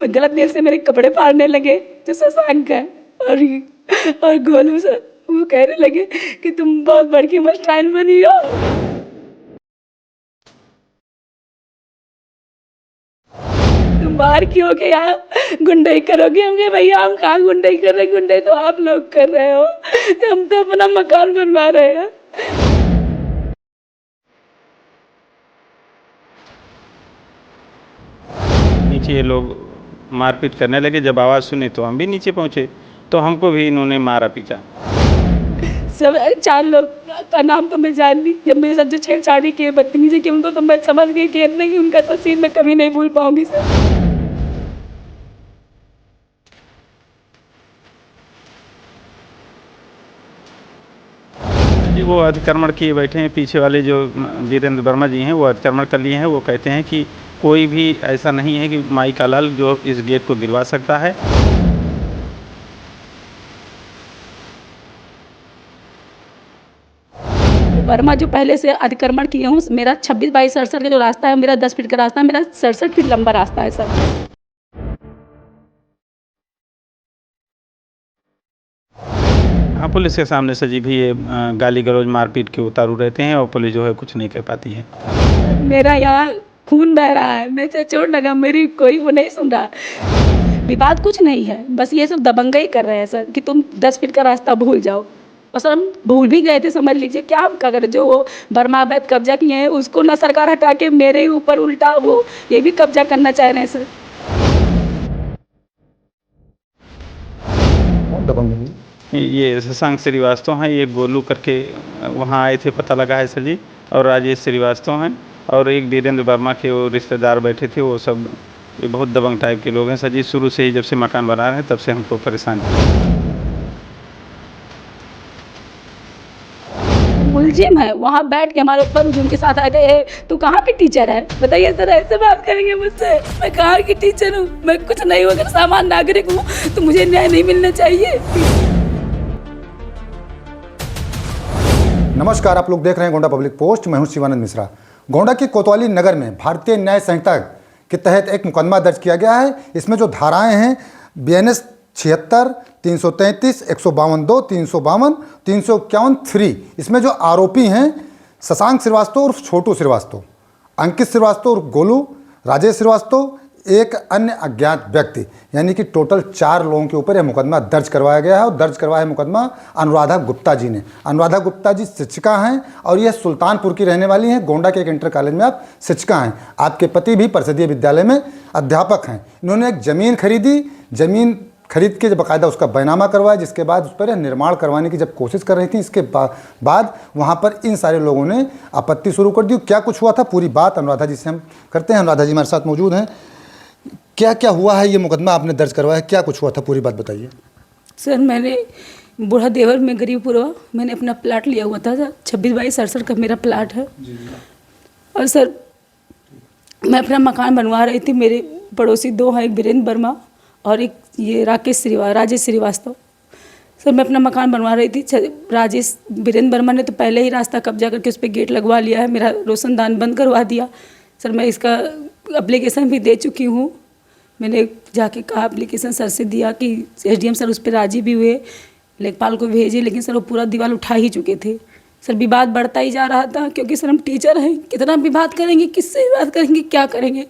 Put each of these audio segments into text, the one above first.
गलत देर से मेरे कपड़े फाड़ने लगे जो शशांक है। और गोलू सर वो कहने लगे कि तुम बहुत बड़की मस्तान बनी हो। तुम बाहर क्यों के यहाँ गुंडाई करोगे? हम कहे भैया हम कहाँ गुंडाई कर रहे, गुंडाई तो आप लोग कर रहे हो, हम तो अपना मकान बनवा रहे हैं। नीचे ये लोग मारपीट करने लगे। जब आवाज़ सुनी तो हम भी नीचे पहुंचे, तो हमको भी इन्होंने मारा पीटा। सब 4 लोग का नाम तो मैं जान ली। जब मेरे साथ जो छेड़छाड़ी की, बदतमीजी की, उनको तो मैं समझ गई कि नहीं, उनका तो सीन मैं कभी नहीं भूल पाऊंगी सर। जी वो अतिक्रमण किए बैठे हैं, पीछे वाले जो वीरेंद्र वर्मा जी हैं वो अतिक्रमण कर लिए हैं। वो कहते हैं कि कोई भी ऐसा नहीं है कि माई का लाल जो इस गेट को गिरवा सकता है। वर्मा जो पहले से अतिक्रमण किए हूँ, मेरा 26 बाई 67 का जो रास्ता है, मेरा 10 फीट का रास्ता है, मेरा 67 फीट लंबा रास्ता है सर। हाँ, पुलिस के सामने सजी भी ये गाली गलौज मारपीट के उतारू रहते हैं और पुलिस जो है कुछ नहीं कर पाती है। मेरा यहाँ खून बह रहा है, मेरे से चोट लगा, मेरी कोई वो नहीं सुन रहा। विवाद कुछ नहीं है, बस ये सब दबंगई कर रहे हैं सर कि तुम 10 फीट का रास्ता भूल जाओ। और सर हम भूल भी गए थे, समझ लीजिए। क्या हम क्या करें? जो वो वर्मा अवैध कब्जा किए हैं उसको ना सरकार हटा के मेरे ऊपर उल्टा वो ये भी कब्जा करना चाह रहे हैं सर। ये शशांक श्रीवास्तव हैं, ये गोलू करके वहाँ आए थे, पता लगा है सर जी। और राजेश श्रीवास्तव हैं, और एक वीरेंद्र वर्मा के वो रिश्तेदार बैठे थे। वो सब ये बहुत दबंग टाइप के लोग हैं सर जी। शुरू से ही जब से मकान बना रहे हैं तब से हमको परेशान किया। मुलजिम है, वहाँ बैठ के हमारे ऊपर हुजूम के साथ आए थे। तू कहाँ की टीचर है बताइए सर, ऐसे बात करेंगे मुझसे? मैं कहाँ की टीचर हूँ? मैं कुछ नहीं हूँ, अगर सामान्य नागरिक हूँ तो मुझे न्याय नहीं मिलना चाहिए? नमस्कार, आप लोग देख रहे हैं गोंडा पब्लिक पोस्ट। मैं हूं शिवानंद मिश्रा। गोंडा के कोतवाली नगर में भारतीय न्याय संहिता के तहत एक मुकदमा दर्ज किया गया है। इसमें जो धाराएं हैं BNS 76, 333, 152, 352, 351, 3, इसमें जो आरोपी हैं शशांक श्रीवास्तव उर्फ छोटू श्रीवास्तव, अंकित श्रीवास्तव उर्फ गोलू, राजेश श्रीवास्तव, एक अन्य अज्ञात व्यक्ति, यानी कि टोटल 4 लोगों के ऊपर यह मुकदमा दर्ज करवाया गया है। और दर्ज करवाया है मुकदमा अनुराधा गुप्ता जी ने। अनुराधा गुप्ता जी शिक्षिका हैं और यह सुल्तानपुर की रहने वाली हैं। गोंडा के एक इंटर कॉलेज में आप शिक्षिका हैं। आपके पति भी परिषदीय विद्यालय में अध्यापक हैं। इन्होंने एक ज़मीन खरीदी, ज़मीन खरीद के जब बाकायदा उसका बैनामा करवाया, जिसके बाद उस पर निर्माण करवाने की जब कोशिश कर रही थी, इसके बाद वहाँ पर इन सारे लोगों ने आपत्ति शुरू कर दी। क्या कुछ हुआ था पूरी बात अनुराधा जी से हम करते हैं। अनुराधा जी हमारे साथ मौजूद हैं। क्या क्या हुआ है? ये मुकदमा आपने दर्ज करवाया, क्या कुछ हुआ था, पूरी बात बताइए। सर मैंने बूढ़ा देवर में गरीबपुरवा मैंने अपना प्लाट लिया हुआ था। 26 बाई 67 का मेरा प्लाट है। और सर मैं अपना मकान बनवा रही थी। मेरे पड़ोसी 2 हैं, एक वीरेंद्र वर्मा और एक ये राजेश श्रीवास्तव। सर मैं अपना मकान बनवा रही थी। वीरेंद्र वर्मा ने तो पहले ही रास्ता कब्जा करके उस पर गेट लगवा लिया है, मेरा रोशनदान बंद करवा दिया। सर मैं इसका एप्लीकेशन भी दे चुकी हूँ। मैंने जाके कहा, एप्लीकेशन सर से दिया कि SDM सर उस पर राजी भी हुए, लेखपाल को भेजे, लेकिन सर वो पूरा दीवार उठा ही चुके थे। सर विवाद बढ़ता ही जा रहा था, क्योंकि सर हम टीचर हैं, कितना विवाद करेंगे, किससे विवाद करेंगे, क्या करेंगे।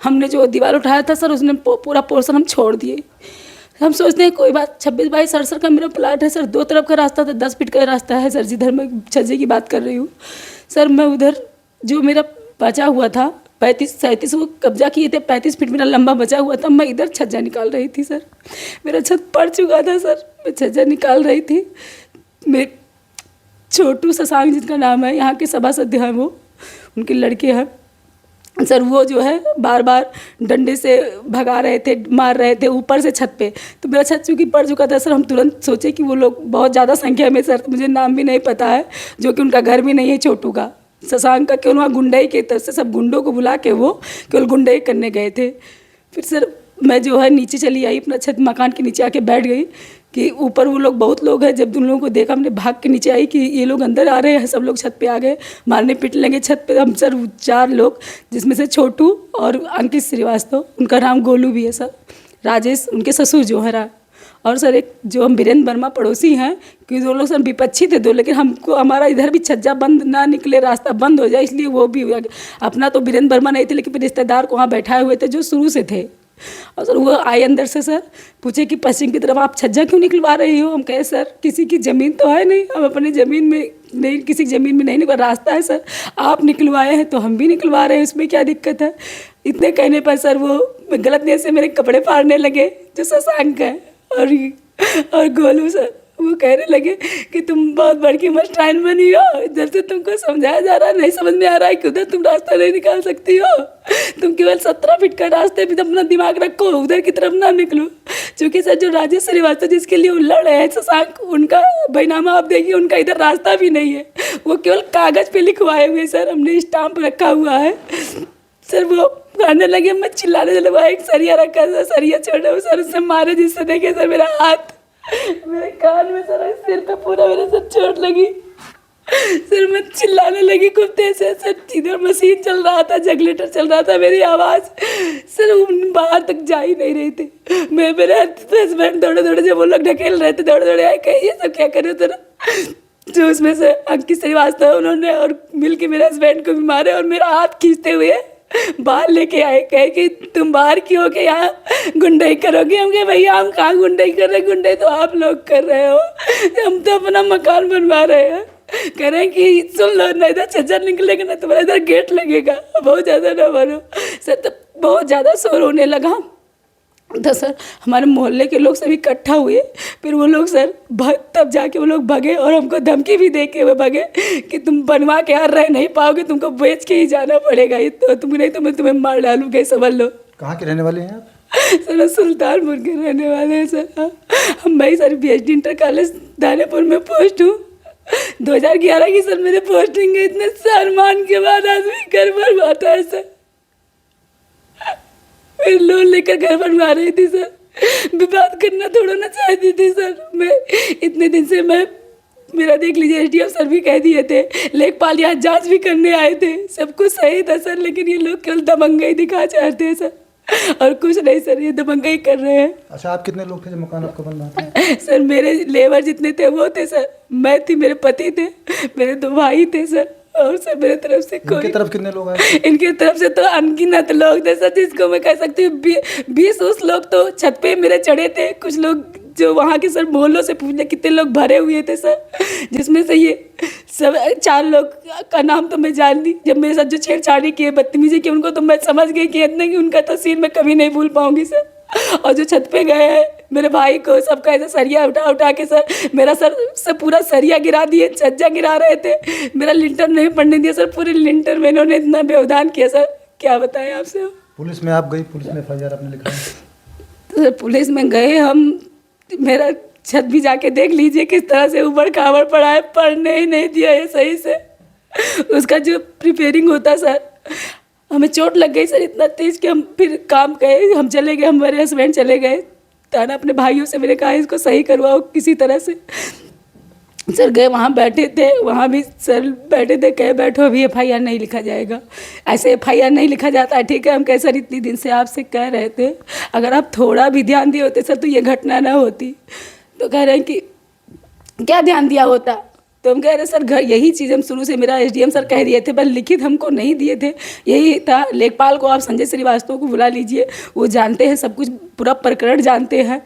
हमने जो दीवार उठाया था सर उसने पूरा पोर्शन हम छोड़ दिए। हम सोचते हैं कोई बात, 26 बाई 67 का मेरा प्लाट है सर, 2 तरफ का रास्ता था, 10 फीट का रास्ता है सर, जिधर मैं छज्जे की बात कर रही हूँ। सर मैं उधर जो मेरा बचा हुआ था 35-37 वो कब्जा किए थे, 35 फीट मेरा लंबा बचा हुआ था। मैं इधर छज्जा निकाल रही थी सर, मेरा छत पड़ चुका था सर, मैं छज्जा निकाल रही थी। मेरे छोटू शशांक जिनका नाम है, यहाँ के सभासद हैं, वो उनके लड़के हैं सर। वो जो है बार बार डंडे से भगा रहे थे, मार रहे थे ऊपर से छत पे। तो मेरा छत चूँकि पड़ चुका था सर, हम तुरंत सोचे कि वो लोग बहुत ज़्यादा संख्या में, सर मुझे नाम भी नहीं पता है, जो कि उनका घर भी नहीं है छोटू का, शशांक का, केवल वहाँ गुंडाई की तरफ से सब गुंडों को बुला के वो केवल गुंडाई करने गए थे। फिर सर मैं जो है नीचे चली आई, अपना छत मकान के नीचे आके बैठ गई। कि ऊपर वो लोग बहुत लोग हैं। जब उन लोगों को देखा हमने भाग के नीचे आई कि ये लोग अंदर आ रहे हैं, सब लोग छत पे आ गए, मारने पीटने लगे छत पे। हम सर 4 लोग, जिसमें से छोटू और अंकित श्रीवास्तव, उनका नाम गोलू भी है सर, राजेश उनके ससुर जो है, और सर एक जो हम वीरेंद्र वर्मा पड़ोसी हैं, कि दो लोग सर विपक्षी थे 2, लेकिन हमको हमारा इधर भी छज्जा बंद ना निकले, रास्ता बंद हो जाए, इसलिए वो भी हुआ। अपना तो वीरेंद्र वर्मा नहीं थे, लेकिन फिर रिश्तेदार को वहाँ बैठाए हुए थे जो शुरू से थे। और सर वो आए अंदर से, सर पूछे कि पश्चिम की तरफ आप छज्जा क्यों निकलवा रही हो? हम कहे सर किसी की ज़मीन तो है नहीं, हम अपनी ज़मीन में नहीं, किसी की ज़मीन में नहीं निकल, रास्ता है सर, आप निकलवाए हैं तो हम भी निकलवा रहे हैं, उसमें क्या दिक्कत है? इतने कहने पर सर वो गलत नीयत से मेरे कपड़े फाड़ने लगे, जो शशांक है और गोलू सर, वो कहने लगे कि तुम बहुत बड़की मस्टाइन बनी हो, इधर से तुमको समझाया जा रहा है, नहीं समझ में आ रहा है कि उधर तुम रास्ता नहीं निकाल सकती हो, तुम केवल 17 फीट का रास्ते पे अपना दिमाग रखो, उधर की तरफ ना निकलो। चूँकि सर जो राजेश श्रीवास्तव जिसके लिए वो लड़ रहे हैं शशांक, उनका बैनामा आप देखिए, उनका इधर रास्ता भी नहीं है, वो केवल कागज़ पे लिखवाए हुए सर, हमने स्टाम्प रखा हुआ है सर। वो कहने लगे, मैं चिल्लाने चले, वहाँ एक सरिया रखा था, सरिया छोड़ा वो सर, उससे मारे, जिससे देखे सर मेरा हाथ, मेरे कान में सर, सिर पे पूरा मेरे सर चोट लगी सर। मैं चिल्लाने लगी कुत्ते से सर, इधर मशीन चल रहा था, जगलेटर चल रहा था, मेरी आवाज़ सर बाहर तक जा ही नहीं रही थी। मैं मेरे हस्बैंड दौड़े दौड़े, जब वो लोग ढकेल रहे थे, दौड़े दौड़े आए, कहीं ये सब क्या करे सर। जो उसमें से अंकित श्रीवास्तव उन्होंने और मिल के मेरे हस्बैंड को भी मारे और मेरा हाथ खींचते हुए बाहर लेके आए, कहे कि तुम बाहर क्यों के यहाँ गुंडाई करोगे? हम कहे भैया हम कहाँ गुंडाई कर रहे, गुंडाई तो आप लोग कर रहे हो, हम तो अपना मकान बनवा रहे हैं। कह रहे हैं कि सुन लो, ना इधर छज्जा निकलेगा ना तुम्हारा इधर गेट लगेगा, बहुत ज़्यादा ना बनो सर। तो बहुत ज़्यादा शोर होने लगा तो सर हमारे मोहल्ले के लोग सब इकट्ठा हुए, फिर वो लोग सर तब जाके वो लोग भगे और हमको धमकी भी दे के वो भगे कि तुम बनवा के यार रह नहीं पाओगे, तुमको बेच के ही जाना पड़ेगा, ये तो तुम नहीं तो मैं तुम्हें मार डालूंगा, समझ लो। कहाँ के रहने वाले हैं आप? सर सुल्तानपुर के रहने वाले हैं सर। हम भाई सर PhD इंटर कॉलेज दानेपुर में पोस्ट हूँ। 2011 की सर मेरे पोस्टिंग है, इतने सम्मान के बाद आदमी घर बनवाता है सर। फिर लोन लेकर घर बनवा रही थी सर, विवाद करना थोड़ा ना चाहती थी सर। मैं इतने दिन से मेरा देख लीजिए SDM सर भी कह दिए थे, लेखपाल यहाँ जांच भी करने आए थे, सब कुछ सही था सर, लेकिन ये लोग केवल दबंगई दिखा चाहते हैं सर, और कुछ नहीं सर, ये दबंगई कर रहे हैं। अच्छा, आप कितने लोग थे जब मकान आपका बन रहा था? सर मेरे लेबर जितने थे वो थे सर, मैं थी, मेरे पति थे, मेरे 2 भाई थे सर, और सर मेरे तरफ से कोई। इनकी तरफ कितने लोग आए? इनकी तरफ से तो अनगिनत लोग थे सर, जिसको मैं कह सकती हूँ 20 लोग तो छत पे मेरे चढ़े थे। कुछ लोग जो वहाँ के सर मोहल्लों से पूछने कितने लोग भरे हुए थे सर, जिसमें से ये सब 4 लोग का नाम तो मैं जान ली। जब मेरे साथ जो छेड़छाड़ी की, बदतमीजी की, उनको तो मैं समझ गई कि इतने कि उनका तस्वीर मैं कभी नहीं भूल पाऊंगी सर। और जो छत पे गए हैं मेरे भाई को सबका ऐसा सरिया उठा के सर, मेरा सर से पूरा सरिया गिरा दिए, छज्जा गिरा रहे थे, मेरा लिंटर नहीं पड़ने दिया सर, पूरे लिंटर में इन्होंने इतना व्यवधान किया सर, क्या बताएं आपसे। पुलिस में आप गई, पुलिस में FIR आपने लिखा? तो सर पुलिस में गए हम, मेरा छत भी जाके देख लीजिए किस तरह से ऊबड़ खाबड़ पड़ा है, पढ़ने ही नहीं दिया है सही से। उसका जो प्रिपेयरिंग होता सर, हमें चोट लग गई सर इतना तेज कि हम फिर काम गए, हम चले गए, हमारे हस्बैंड चले गए ताना अपने भाइयों से, मैंने कहा इसको सही करवाओ किसी तरह से। सर गए, वहाँ बैठे थे, वहाँ भी सर बैठे थे, कहे बैठो अभी FIR नहीं लिखा जाएगा। ऐसे FIR नहीं लिखा जाता है, ठीक है। हम कहे सर इतनी दिन से आपसे कह रहे थे, अगर आप थोड़ा भी ध्यान दिए होते सर तो ये घटना ना होती। तो कह रहे हैं कि क्या ध्यान दिया होता, तो हम कह रहे सर घर यही चीज़ हम शुरू से, मेरा SDM सर कह दिए थे, पर लिखित हमको नहीं दिए थे, यही था। लेखपाल को आप संजय श्रीवास्तव को बुला लीजिए, वो जानते हैं सब कुछ, पूरा प्रकरण जानते हैं।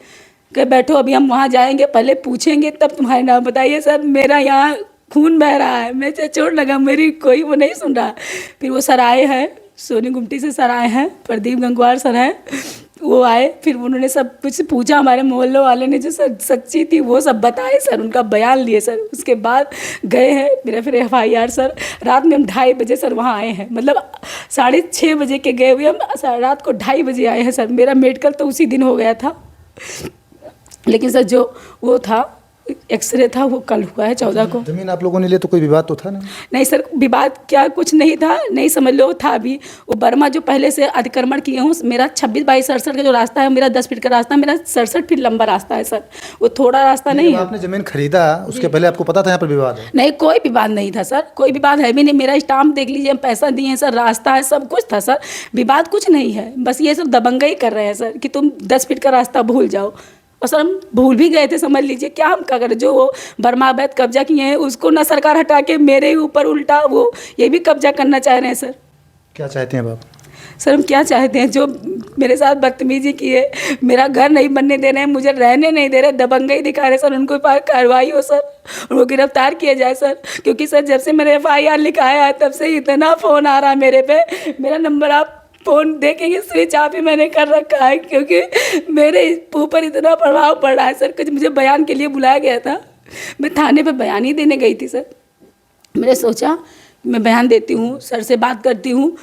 कह बैठो अभी हम वहाँ जाएंगे, पहले पूछेंगे तब तुम्हारे नाम बताइए। सर मेरा यहाँ खून बह रहा है, मेरे चोट लगा, मेरी कोई वो नहीं सुन रहा। फिर वो सर आए हैं, सोनी गुमटी से सर आए हैं, प्रदीप गंगवार सर हैं, वो आए, फिर उन्होंने सब कुछ पूछा, हमारे मोहल्ले वाले ने जो सर सच्ची थी वो सब बताए सर, उनका बयान लिए सर। उसके बाद गए हैं, मेरा फिर FIR सर, रात में हम 2:30 बजे सर वहाँ आए हैं, मतलब 6:30 बजे के गए हुए हम रात को 2:30 बजे आए हैं सर। मेरा मेडिकल तो उसी दिन हो गया था, लेकिन सर जो वो था एक्सरे था वो कल हुआ है 14 को। जमीन आप लोगों ने लिए तो कोई विवाद तो था नहीं? नहीं सर, विवाद क्या कुछ नहीं था, नहीं समझ लो था भी। वो वर्मा जो पहले से अतिक्रमण किए हूँ, मेरा 26/67 का जो रास्ता है, मेरा 10 फीट का रास्ता, मेरा 67 फीट लंबा रास्ता है सर, वो थोड़ा रास्ता नहीं जब है। आपने जमीन खरीदा उसके पहले आपको पता था यहाँ पर विवाद है? नहीं, कोई विवाद नहीं था सर, कोई विवाद है भी नहीं। मेरा स्टाम्प देख लीजिए, हम पैसा दिए हैं सर, रास्ता है, सब कुछ था सर, विवाद कुछ नहीं है। बस ये सब दबंगई कर रहे हैं सर कि तुम 10 फीट का रास्ता भूल जाओ। और सर हम भूल भी गए थे, समझ लीजिए। क्या हम क्या करें, जो वो वर्मा अवैध कब्जा किए हैं उसको ना सरकार हटा के मेरे ऊपर उल्टा वो ये भी कब्जा करना चाह रहे हैं सर। क्या चाहते हैं आप? सर हम क्या चाहते हैं, जो मेरे साथ बदतमीजी की है, मेरा घर नहीं बनने दे रहे हैं, मुझे रहने नहीं दे रहे, दबंगई दिखा रहे सर, उनको पास कार्रवाई हो सर, उनको गिरफ्तार किया जाए सर। क्योंकि सर जब से मैंने FIR लिखाया है तब से इतना फ़ोन आ रहा है मेरे पे, मेरा नंबर आप फ़ोन देखेंगे स्विच ऑफ ही मैंने कर रखा है, क्योंकि मेरे ऊपर इतना प्रभाव पड़ रहा है सर। कुछ मुझे बयान के लिए बुलाया गया था, मैं थाने पे बयान ही देने गई थी सर। मैंने सोचा मैं बयान देती हूँ, सर से बात करती हूँ,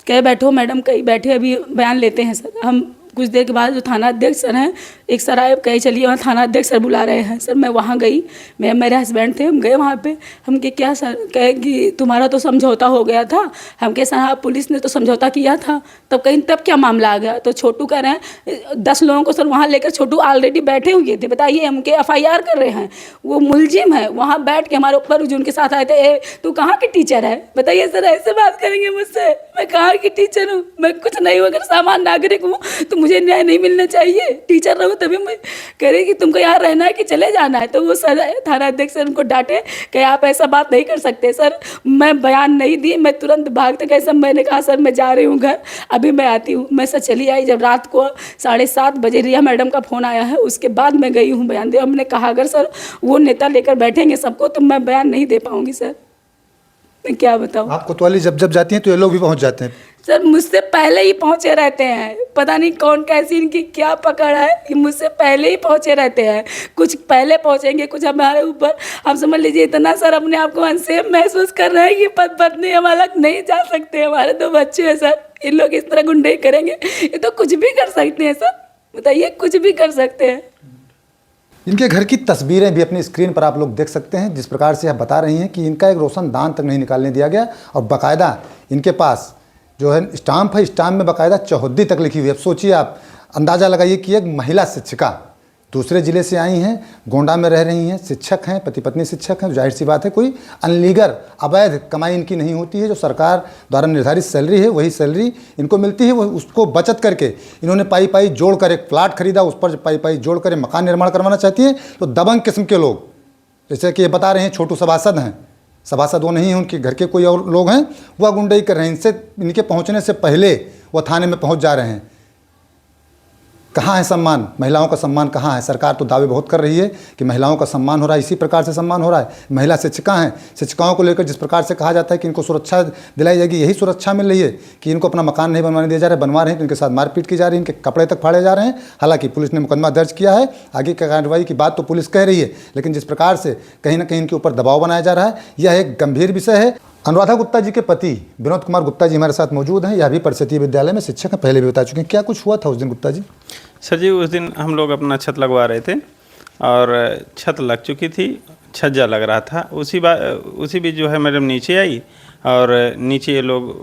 कहे बैठो मैडम, कहीं बैठे अभी बयान लेते हैं सर। हम कुछ देर के बाद जो थाना अध्यक्ष सर हैं, एक सर आए, कहे चलिए वहाँ थाना अध्यक्ष सर बुला रहे हैं। सर मैं वहाँ गई, मेरे हस्बैंड थे, हम गए वहाँ पे। हम के क्या सर, कहे कि तुम्हारा तो समझौता हो गया था। हम के सर हाँ पुलिस ने तो समझौता किया था, तब कहीं तब क्या मामला आ गया? तो छोटू कह रहे हैं 10 लोगों को सर वहाँ लेकर, छोटू ऑलरेडी बैठे हुए थे, बताइए हमके FIR कर रहे हैं, वो मुलजिम है, वहाँ बैठ के हमारे ऊपर जो उनके साथ आए थे, ए तू कहाँ की टीचर है? बताइए सर, ऐसे बात करेंगे मुझसे? मैं कहाँ की टीचर हूँ? मैं कुछ नहीं हूँ, अगर सामान्य नागरिक हूँ तो मुझे न्याय नहीं मिलना चाहिए? टीचर रहूँ तभी मैं कह रही कि तुमको यहाँ रहना है कि चले जाना है? तो वो सर थाना अध्यक्ष सर उनको डांटे कि आप ऐसा बात नहीं कर सकते। सर मैं बयान नहीं दी, मैं तुरंत भागते कैसे, मैंने कहा सर मैं जा रही हूँ घर, अभी मैं आती हूँ। मैं सर चली आई, जब रात को 7:30 बजे रिया मैडम का फ़ोन आया है, उसके बाद मैं गई हूँ बयान दे। हमने कहा अगर सर वो नेता लेकर बैठेंगे सबको तो मैं बयान नहीं दे पाऊँगी सर, मैं क्या बताऊँ। आप कोतवाली जब जब जाती हैं तो ये लोग भी पहुंच जाते हैं? सर मुझसे पहले ही पहुंचे रहते हैं, पता नहीं कौन कैसी इनकी क्या पकड़ है, ये मुझसे पहले ही पहुंचे रहते हैं। कुछ पहले पहुंचेंगे, कुछ हमारे ऊपर, आप समझ लीजिए इतना सर अपने आप को अनसेफ महसूस कर रहे हैं कि पत्नी हम अलग नहीं जा सकते, हमारे 2 बच्चे हैं सर, इन लोग इस तरह गुंडे करेंगे, ये तो कुछ भी कर सकते हैं सर, बताइए कुछ भी कर सकते हैं। इनके घर की तस्वीरें भी अपनी स्क्रीन पर आप लोग देख सकते हैं, जिस प्रकार से आप बता रही हैं कि इनका एक रोशनदान तक नहीं निकालने दिया गया, और बाकायदा इनके पास जो है स्टाम्प है, स्टाम्प में बाकायदा चौहद्दी तक लिखी हुई है। अब सोचिए आप, अंदाज़ा लगाइए कि एक महिला शिक्षिका दूसरे ज़िले से आई हैं, गोंडा में रह रही हैं, शिक्षक हैं, पति पत्नी शिक्षक हैं, जाहिर सी बात है कोई अनलीगल अवैध कमाई इनकी नहीं होती है। जो सरकार द्वारा निर्धारित सैलरी है वही सैलरी इनको मिलती है, वो उसको बचत करके इन्होंने पाई जोड़ कर एक प्लाट खरीदा, उस पर पाई जोड़ कर मकान निर्माण करवाना चाहती है। तो दबंग किस्म के लोग, जैसे कि ये बता रहे हैं छोटू सभासद हैं, सभासद वो नहीं है, उनके घर के कोई और लोग हैं, वह गुंडई कर रहे हैं। इनसे इनके पहुंचने से पहले वह थाने में पहुंच जा रहे हैं। कहाँ है सम्मान? महिलाओं का सम्मान कहाँ है? सरकार तो दावे बहुत कर रही है कि महिलाओं का सम्मान हो रहा है, इसी प्रकार से सम्मान हो रहा है। महिला शिक्षिका हैं, शिक्षिकाओं को लेकर जिस प्रकार से कहा जाता है कि इनको सुरक्षा दिलाई जाएगी, यही सुरक्षा मिल रही है कि इनको अपना मकान नहीं बनवाने दिया जा रहा है, बनवा रहे हैं तो इनके साथ मारपीट की जा रही है, इनके कपड़े तक फाड़े जा रहे हैं। हालांकि पुलिस ने मुकदमा दर्ज किया है, आगे की कार्रवाई की बात तो पुलिस कह रही है, लेकिन जिस प्रकार से कहीं ना कहीं इनके ऊपर दबाव बनाया जा रहा है, यह एक गंभीर विषय है। अनुराधा गुप्ता जी के पति विनोद कुमार गुप्ता जी हमारे साथ मौजूद हैं। यह भी परिषदीय विद्यालय में शिक्षक हैं, पहले भी बता चुके हैं। क्या कुछ हुआ था उस दिन गुप्ता जी? सर जी उस दिन हम लोग अपना छत लगवा रहे थे और छत लग चुकी थी, छज्जा लग रहा था। उसी बीच जो है मैडम नीचे आई और नीचे ये लोग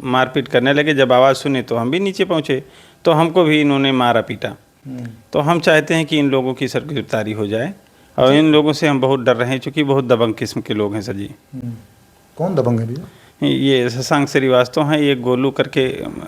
मारपीट करने लगे। जब आवाज़ सुनी तो हम भी नीचे पहुँचे, तो हमको भी इन्होंने मारा पीटा। तो हम चाहते हैं कि इन लोगों की सर गिरफ्तारी हो जाए, और इन लोगों से हम बहुत डर रहे हैं, चूँकि बहुत दबंग किस्म के लोग हैं सर जी। कौन दबंग है भैया? ये शशांक श्रीवास्तव हैं, ये गोलू करके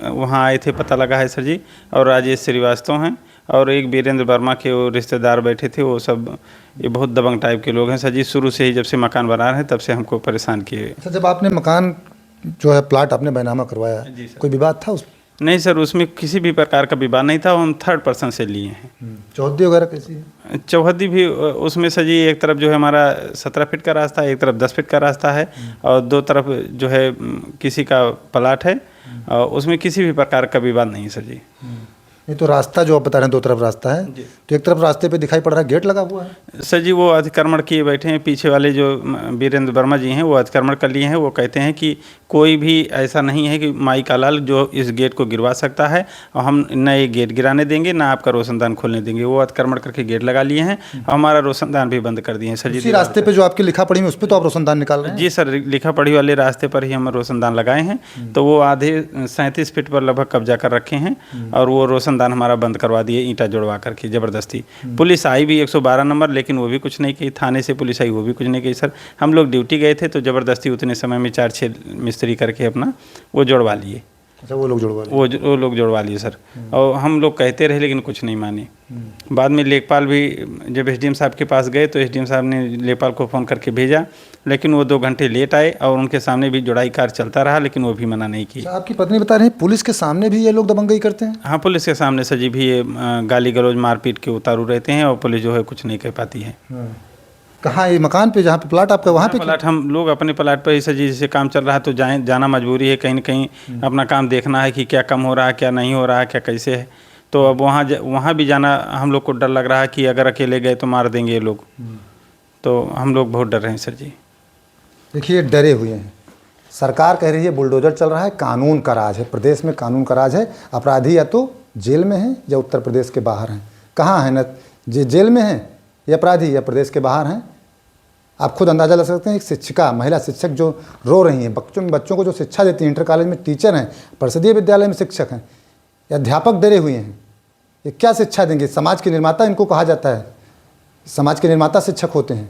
वहाँ आए थे, पता लगा है सर जी, और राजेश श्रीवास्तव हैं, और एक वीरेंद्र वर्मा के वो रिश्तेदार बैठे थे। वो सब ये बहुत दबंग टाइप के लोग हैं सर जी। शुरू से ही जब से मकान बना रहे हैं तब से हमको परेशान किए। अच्छा, जब आपने मकान जो है प्लाट आपने बैनामा करवाया, कोई विवाद था उस? नहीं सर, उसमें किसी भी प्रकार का विवाद नहीं था, हम 3rd पर्सन से लिए हैं। चौहद्दी वगैरह कैसी है? चौहद्दी भी उसमें सर जी एक तरफ जो है हमारा 17 फीट का रास्ता है, एक तरफ 10 फीट का रास्ता है, और 2 तरफ जो है किसी का प्लाट है, और उसमें किसी भी प्रकार का विवाद नहीं है सर जी। ये तो रास्ता जो आप बता रहे हैं 2 तरफ रास्ता है, तो एक तरफ रास्ते पे दिखाई पड़ रहा है गेट लगा हुआ है। सर जी वो अतिक्रमण किए बैठे हैं, पीछे वाले जो वीरेंद्र वर्मा जी हैं वो अतिक्रमण कर लिए हैं। वो कहते हैं कि कोई भी ऐसा नहीं है कि माई का लाल जो इस गेट को गिरवा सकता है, और हम न ये गेट गिराने देंगे ना आपका रोशनदान खोलने देंगे। वो अतिक्रमण करके गेट लगा लिए हैं और हमारा रोशनदान भी बंद कर दिए हैं सर जी। इसी रास्ते पे जो आपकी लिखा पढ़ी में उस पर तो आप रोशनदान निकाल रहे हैं? जी सर, लिखा पढ़ी वाले रास्ते पर ही हम रोशनदान लगाए हैं। तो वो आधे 37 फीट पर लगभग कब्जा कर रखे हैं और वो रोशनदान हमारा बंद करवा दिए ईंटा जुड़वा करके ज़बरदस्ती। पुलिस आई भी 112 नंबर, लेकिन वो भी कुछ नहीं की। थाने से पुलिस आई, वो भी कुछ नहीं की सर। हम लोग ड्यूटी गए थे तो ज़बरदस्ती उतने समय में 4-6 मिस्त्री करके अपना वो जुड़वा लिए। अच्छा, वो लोग जुड़वा लिए? वो लोग जुड़वा लिए सर। और हम लोग कहते रहे लेकिन कुछ नहीं माने। बाद में लेखपाल भी जब एसडीएम साहब के पास गए तो एसडीएम साहब ने लेखपाल को फ़ोन करके भेजा, लेकिन वो 2 घंटे लेट आए और उनके सामने भी जुड़ाई कार्य चलता रहा, लेकिन वो भी मना नहीं की। आपकी पत्नी बता रही है पुलिस के सामने भी ये लोग दबंगई करते हैं? हाँ, पुलिस के सामने सर जी भी ये गाली गलौज मारपीट के उतारू रहते हैं और पुलिस जो है कुछ नहीं कह पाती है। कहाँ ये मकान पे जहाँ पे प्लाट आपका वहाँ पे? प्लाट हम लोग अपने प्लाट पर ही सर जी जैसे काम चल रहा है तो जाना मजबूरी है, कहीं न कहीं अपना काम देखना है कि क्या कम हो रहा है, क्या नहीं हो रहा है, क्या कैसे है। तो अब वहाँ भी जाना हम लोग को डर लग रहा है कि अगर अकेले गए तो मार देंगे ये लोग। तो हम लोग बहुत डर रहे हैं सर जी। देखिए डरे हुए हैं। सरकार कह रही है बुलडोजर चल रहा है, कानून का राज है, प्रदेश में कानून का राज है। अपराधी या तो जेल में हैं या उत्तर प्रदेश के बाहर हैं। कहाँ हैं? न जेल में हैं या अपराधी या प्रदेश के बाहर हैं। आप खुद अंदाज़ा लगा सकते हैं। एक शिक्षिका, महिला शिक्षक जो रो रही हैं, बच्चों को जो शिक्षा देती हैं, इंटर कॉलेज में टीचर हैं, परिषदीय विद्यालय में शिक्षक हैं, या अध्यापक डरे हुए हैं। ये क्या शिक्षा देंगे? समाज के निर्माता इनको कहा जाता है, समाज के निर्माता शिक्षक होते हैं।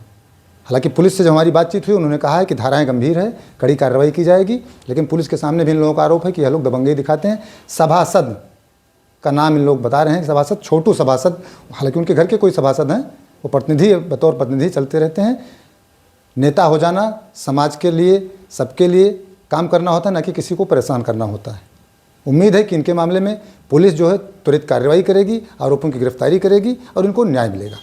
हालांकि पुलिस से जब हमारी बातचीत हुई उन्होंने कहा है कि धाराएं गंभीर है, कड़ी कार्रवाई की जाएगी, लेकिन पुलिस के सामने भी इन लोगों का आरोप है कि यह लोग दबंगई दिखाते हैं। सभासद का नाम इन लोग बता रहे हैं, सभासद छोटू सभासद, हालांकि उनके घर के कोई सभासद हैं, वो प्रतिनिधि बतौर प्रतिनिधि चलते रहते हैं। नेता हो जाना समाज के लिए, सबके लिए काम करना होता है, ना कि किसी को परेशान करना होता है। उम्मीद है कि इनके मामले में पुलिस जो है त्वरित कार्रवाई करेगी, आरोपों की गिरफ्तारी करेगी और इनको न्याय मिलेगा।